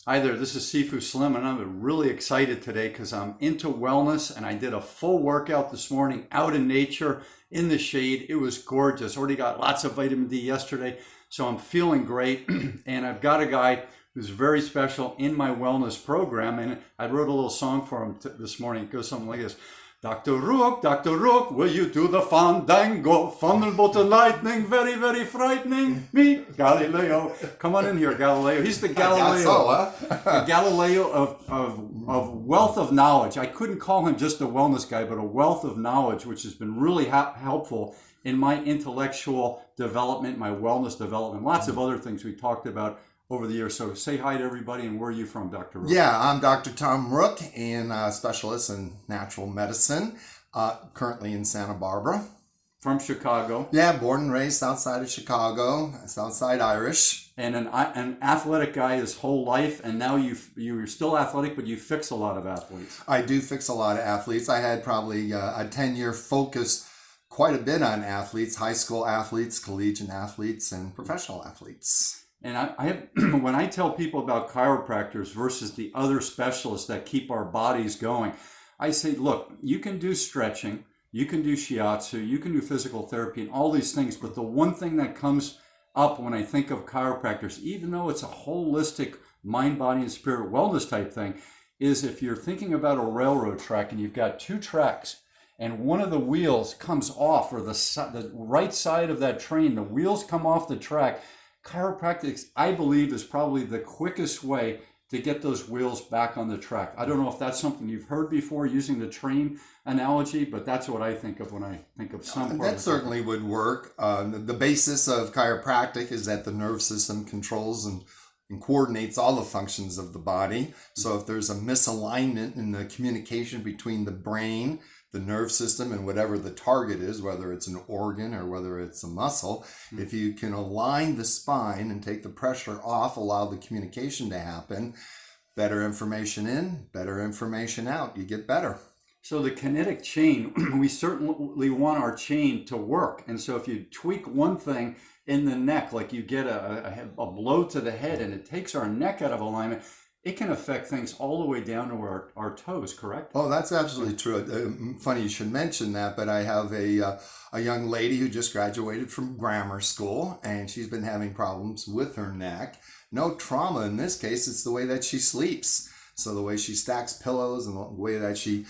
Hi there, this is Sifu Slim, and I'm really excited today because I'm into wellness and I did a full workout this morning out in nature in the shade. It was gorgeous. Already got lots of vitamin D yesterday, so I'm feeling great. And I've got a guy who's very special in my wellness program, and I wrote a little song for him this morning. It goes something like this. Dr. Rook, will you do the fandango? Thunderbolt and lightning, very, very frightening me. Galileo. Come on in here, Galileo. He's the Galileo. The Galileo of wealth of knowledge. I couldn't call him just a wellness guy, but a wealth of knowledge, which has been really helpful in my intellectual development, my wellness development, lots of other things we talked about over the years. So say hi to everybody, and where are you from, Dr. Rook? Yeah, I'm Dr. Tom Rook, and specialist in natural medicine, currently in Santa Barbara. From Chicago. Yeah, born and raised outside of Chicago, Southside Irish. And an athletic guy his whole life, and now you're still athletic, but you fix a lot of athletes. I do fix a lot of athletes. I had probably a 10-year focus quite a bit on athletes, high school athletes, collegiate athletes, and professional athletes. And I have, when I tell people about chiropractors versus the other specialists that keep our bodies going, I say, look, you can do stretching, you can do shiatsu, you can do physical therapy and all these things, but the one thing that comes up when I think of chiropractors, even though it's a holistic mind, body, and spirit wellness type thing, is if you're thinking about a railroad track and you've got two tracks and one of the wheels comes off, or the right side of that train, the wheels come off the track. Chiropractics, I believe, is probably the quickest way to get those wheels back on the track. I don't know if that's something you've heard before using the train analogy, but that's what I think of when I think of some part. That certainly would work. The basis of chiropractic is that the nerve system controls and coordinates all the functions of the body. So if there's a misalignment in the communication between the brain, the nerve system, and whatever the target is, whether it's an organ or whether it's a muscle, if you can align the spine and take the pressure off, allow the communication to happen, better information in, better information out, you get better. So the kinetic chain, we certainly want our chain to work. And so if you tweak one thing in the neck, like you get a blow to the head and it takes our neck out of alignment, it can affect things all the way down to our toes, correct? Oh, that's absolutely true. Funny you should mention that, but I have a young lady who just graduated from grammar school, and she's been having problems with her neck. No trauma in this case, it's the way that she sleeps. So the way she stacks pillows and the way that she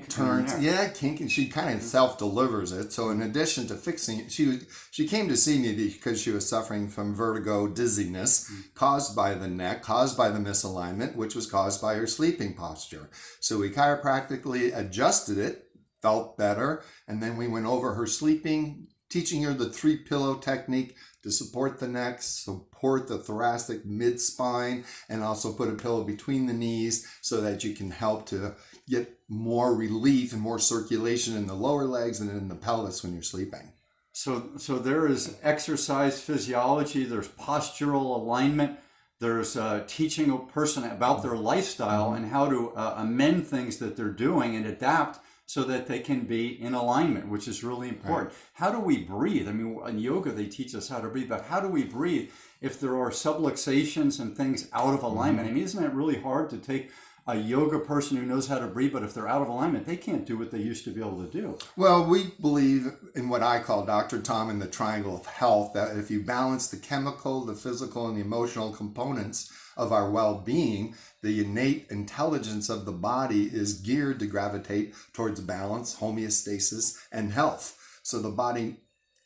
turns, kink, and she kind of self-delivers it. So in addition to fixing it, she came to see me because she was suffering from vertigo, dizziness, caused by the neck, caused by the misalignment, which was caused by her sleeping posture. So we chiropractically adjusted it, felt better, and then we went over her sleeping, teaching her the 3-pillow technique to support the neck, support the thoracic mid-spine, and also put a pillow between the knees so that you can help to get more relief and more circulation in the lower legs and in the pelvis when you're sleeping. So there is exercise physiology, there's postural alignment, there's teaching a person about their lifestyle and how to amend things that they're doing and adapt so that they can be in alignment, which is really important. Right. How do we breathe? I mean, in yoga, they teach us how to breathe, but how do we breathe if there are subluxations and things out of alignment? I mean, isn't it really hard to take a yoga person who knows how to breathe, but if they're out of alignment, they can't do what they used to be able to do? Well, we believe in what I call, Dr. Tom, in the triangle of health, that if you balance the chemical, the physical, and the emotional components of our well-being, the innate intelligence of the body is geared to gravitate towards balance, homeostasis, and health. So the body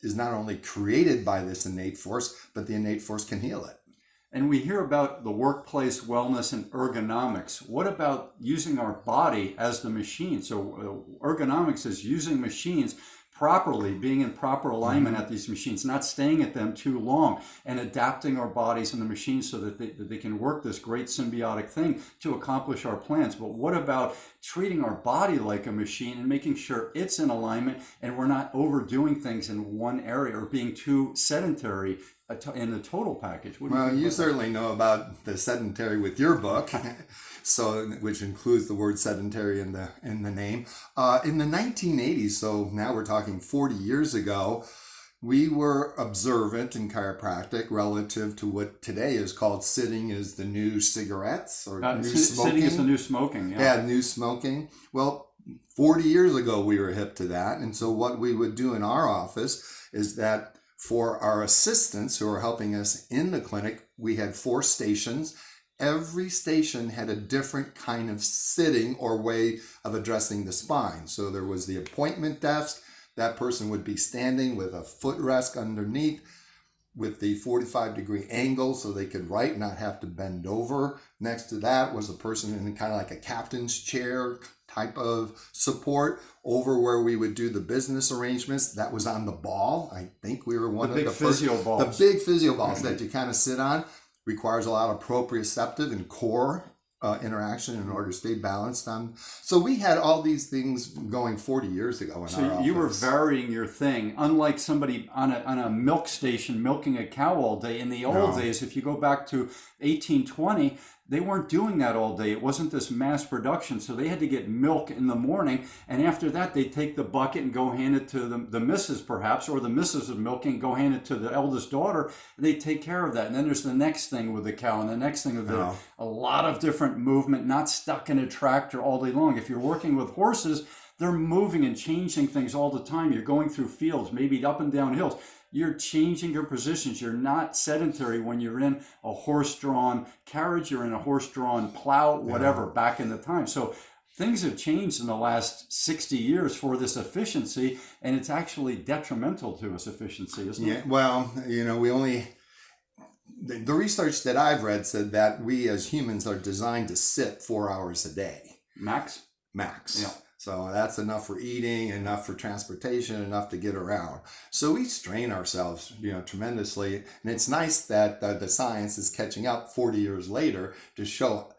is not only created by this innate force, but the innate force can heal it. And we hear about the workplace wellness and ergonomics. What about using our body as the machine? So ergonomics is using machines properly, being in proper alignment at these machines, not staying at them too long, and adapting our bodies and the machines so that they can work this great symbiotic thing to accomplish our plans. But what about treating our body like a machine and making sure it's in alignment and we're not overdoing things in one area or being too sedentary in the total package? Well, you certainly know about the sedentary with your book. So, which includes the word sedentary in the name. In the 1980s, so now we're talking 40 years ago, We were observant in chiropractic relative to what today is called sitting is the new cigarettes or new smoking. Sitting is the new smoking, yeah. Yeah, new smoking. Well, 40 years ago, we were hip to that. And so what we would do in our office is that for our assistants who are helping us in the clinic, we had 4 stations. Every station had a different kind of sitting or way of addressing the spine. So there was the appointment desk. That person would be standing with a footrest underneath with the 45-degree angle so they could write, not have to bend over. Next to that was a person in kind of like a captain's chair type of support over where we would do the business arrangements. That was on the ball. I think we were one of the first. Balls. The big physio balls that you kind of sit on. Requires a lot of proprioceptive and core interaction in order to stay balanced on. So we had all these things going 40 years ago in our office. You were varying your thing, unlike somebody on a milk station milking a cow all day. In the old days, if you go back to 1820, they weren't doing that all day. It wasn't this mass production, so they had to get milk in the morning, and after that, they'd take the bucket and go hand it to the missus, perhaps, or the missus of milking, go hand it to the eldest daughter, and they'd take care of that. And then there's the next thing with the cow, and the next thing with a lot of different movement, not stuck in a tractor all day long. If you're working with horses, they're moving and changing things all the time. You're going through fields, maybe up and down hills. You're changing your positions. You're not sedentary when you're in a horse-drawn carriage, you're in a horse-drawn plow, whatever, back in the time. So things have changed in the last 60 years for this efficiency, and it's actually detrimental to us efficiency, isn't it? Well, the research that I've read said that we as humans are designed to sit 4 hours a day. Max. Yeah. So that's enough for eating, enough for transportation, enough to get around. So we strain ourselves, tremendously. And it's nice that the science is catching up 40 years later to show,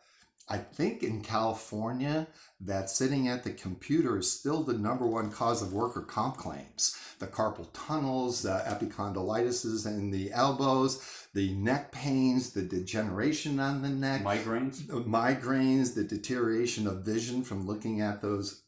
I think in California, that sitting at the computer is still the number one cause of worker comp claims. The carpal tunnels, the epicondylitis in the elbows, the neck pains, the degeneration on the neck. Migraines, the deterioration of vision from looking at those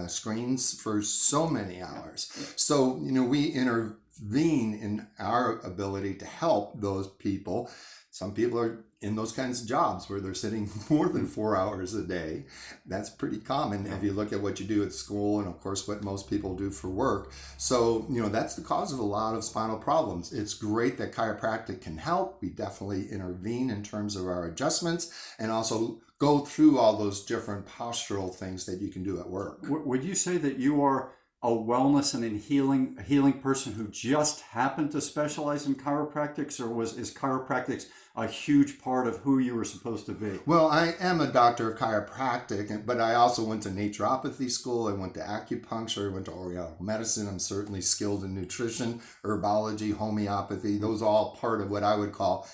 screens for so many hours. So, we intervene in our ability to help those people. Some people are in those kinds of jobs where they're sitting more than 4 hours a day. That's pretty common if you look at what you do at school and, of course, what most people do for work. So, that's the cause of a lot of spinal problems. It's great that chiropractic can help. We definitely intervene in terms of our adjustments and also go through all those different postural things that you can do at work. Would you say that you are a wellness and a healing person who just happened to specialize in chiropractics, or is chiropractics a huge part of who you were supposed to be? Well, I am a doctor of chiropractic, but I also went to naturopathy school. I went to acupuncture. I went to Oriental medicine. I'm certainly skilled in nutrition, herbology, homeopathy. Those are all part of what I would call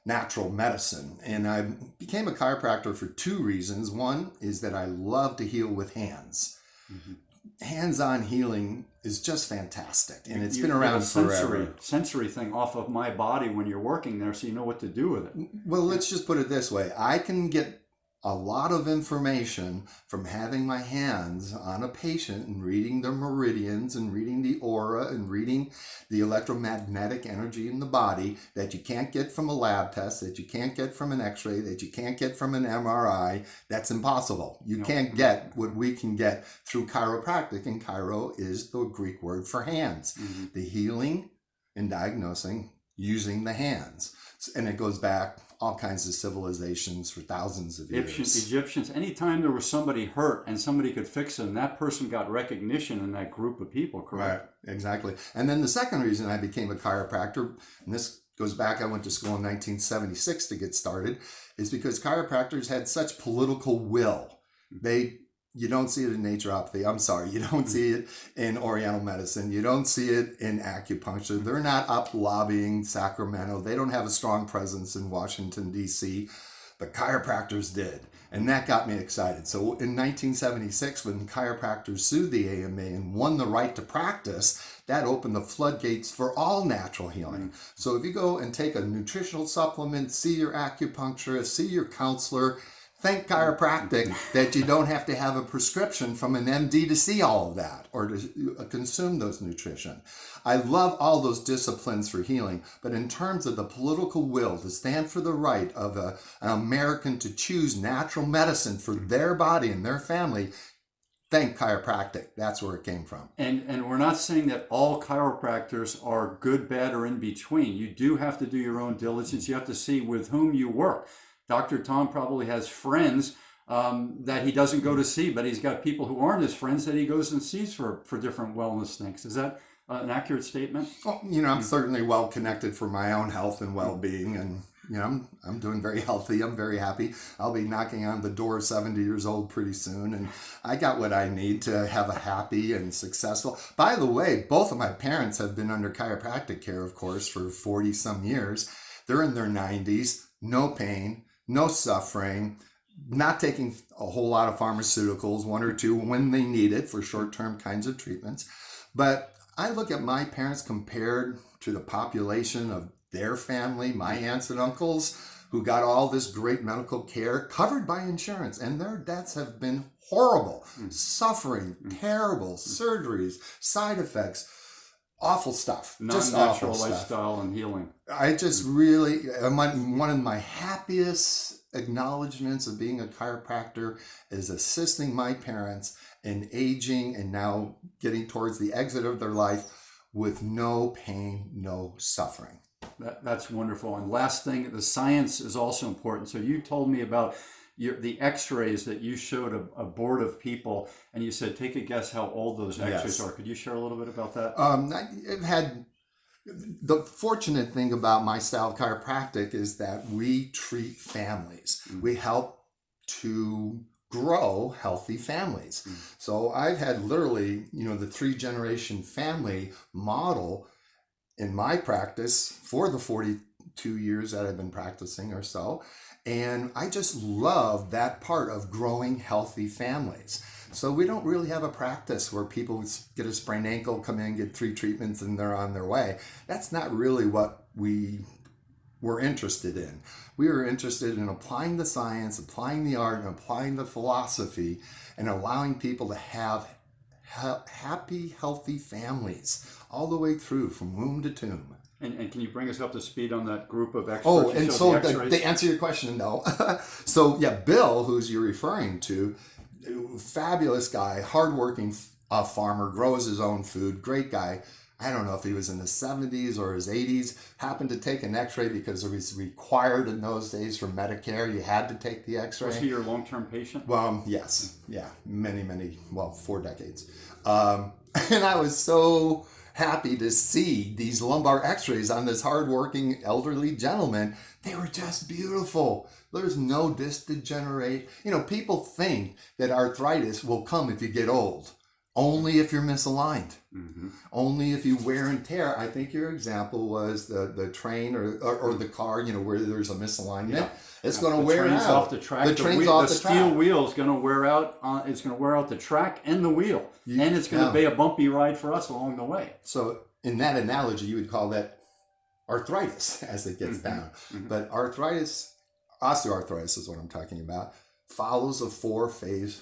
natural medicine. And I became a chiropractor for 2 reasons. One is that I love to heal with hands. Hands-on healing is just fantastic, and it's been around forever. Sensory thing off of my body when you're working there, so you know what to do with it. Well, let's just put it this way. I can get a lot of information from having my hands on a patient and reading their meridians and reading the aura and reading the electromagnetic energy in the body that you can't get from a lab test, that you can't get from an x-ray, that you can't get from an MRI. That's impossible. You can't get what we can get through chiropractic, and chiro is the Greek word for hands. The healing and diagnosing using the hands. And it goes back all kinds of civilizations for thousands of years. Egyptians, anytime there was somebody hurt and somebody could fix them, that person got recognition in that group of people, correct? Right, exactly. And then the second reason I became a chiropractor, and this goes back, I went to school in 1976 to get started, is because chiropractors had such political will. You don't see it in naturopathy. I'm sorry. You don't see it in Oriental medicine. You don't see it in acupuncture. They're not up lobbying Sacramento. They don't have a strong presence in Washington, D.C., but chiropractors did. And that got me excited. So in 1976, when chiropractors sued the AMA and won the right to practice, that opened the floodgates for all natural healing. So if you go and take a nutritional supplement, see your acupuncturist, see your counselor, Thank chiropractic that you don't have to have a prescription from an MD to see all of that or to consume those nutrition. I love all those disciplines for healing, but in terms of the political will to stand for the right of an American to choose natural medicine for their body and their family, thank chiropractic. That's where it came from. And we're not saying that all chiropractors are good, bad, or in between. You do have to do your own diligence. You have to see with whom you work. Dr. Tom probably has friends that he doesn't go to see, but he's got people who aren't his friends that he goes and sees for different wellness things. Is that an accurate statement? Well, I'm certainly well connected for my own health and well-being, and I'm doing very healthy. I'm very happy. I'll be knocking on the door of 70 years old pretty soon, and I got what I need to have a happy and successful. By the way, both of my parents have been under chiropractic care, of course, for 40 some years. They're in their 90s, no pain, no suffering, not taking a whole lot of pharmaceuticals, one or two when they need it for short-term kinds of treatments. But I look at my parents compared to the population of their family, my aunts and uncles, who got all this great medical care covered by insurance, and their deaths have been horrible, suffering, terrible, surgeries, side effects, awful stuff. Just Non-natural awful lifestyle stuff. and healing. I just really, one of my happiest acknowledgments of being a chiropractor is assisting my parents in aging and now getting towards the exit of their life with no pain, no suffering. That's wonderful. And last thing, the science is also important. So you told me about the x-rays that you showed a board of people, and you said, take a guess how old those x-rays are. Could you share a little bit about that? I've had the fortunate thing about my style of chiropractic is that we treat families. We help to grow healthy families. So I've had literally, the 3-generation family model in my practice for the 42 years that I've been practicing or so. And I just love that part of growing healthy families. So we don't really have a practice where people get a sprained ankle, come in, get 3 treatments, and they're on their way. That's not really what we were interested in. We were interested in applying the science, applying the art, and applying the philosophy, and allowing people to have happy, healthy families all the way through from womb to tomb. And can you bring us up to speed on that group of experts? Oh, and so to answer your question, no. So yeah, Bill, who's you're referring to, fabulous guy, hardworking farmer, grows his own food, great guy. I don't know if he was in his 70s or his 80s, happened to take an x-ray because it was required in those days for Medicare. You had to take the x-ray. Was he your long-term patient? Well, yes. Yeah, many, 4 decades. And I was so happy to see these lumbar x-rays on this hardworking elderly gentleman. They were just beautiful. There's no disc degenerate. People think that arthritis will come if you get old. Only if you're misaligned. Only if you wear and tear. I think your example was the train or the car, where there's a misalignment. Yeah. It's going to wear out. Off the track. The train's off the track. The steel wheel is going to wear out. It's going to wear out the track and the wheel, and it's going to be a bumpy ride for us along the way. So, in that analogy, you would call that arthritis as it gets down. But osteoarthritis is what I'm talking about. Follows a 4-phase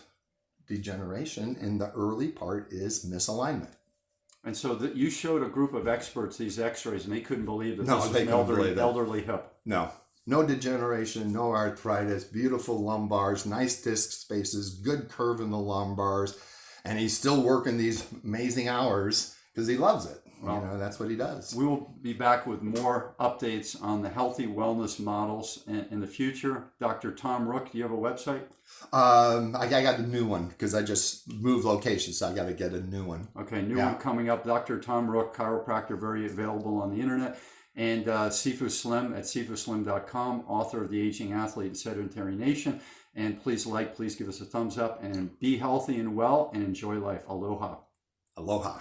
degeneration, and the early part is misalignment. And so you showed a group of experts these x-rays, and they couldn't believe that this was an elderly hip. No degeneration, no arthritis, beautiful lumbars, nice disc spaces, good curve in the lumbars, and he's still working these amazing hours because he loves it. Well, that's what he does. We will be back with more updates on the healthy wellness models in the future. Dr. Tom Rook, do you have a website? I got a new one because I just moved locations, so I got to get a new one. Okay, new one coming up. Dr. Tom Rook, chiropractor, very available on the internet. And Sifu Slim at sifuslim.com, author of The Aging Athlete and Sedentary Nation. And please give us a thumbs up, and be healthy and well, and enjoy life. Aloha. Aloha.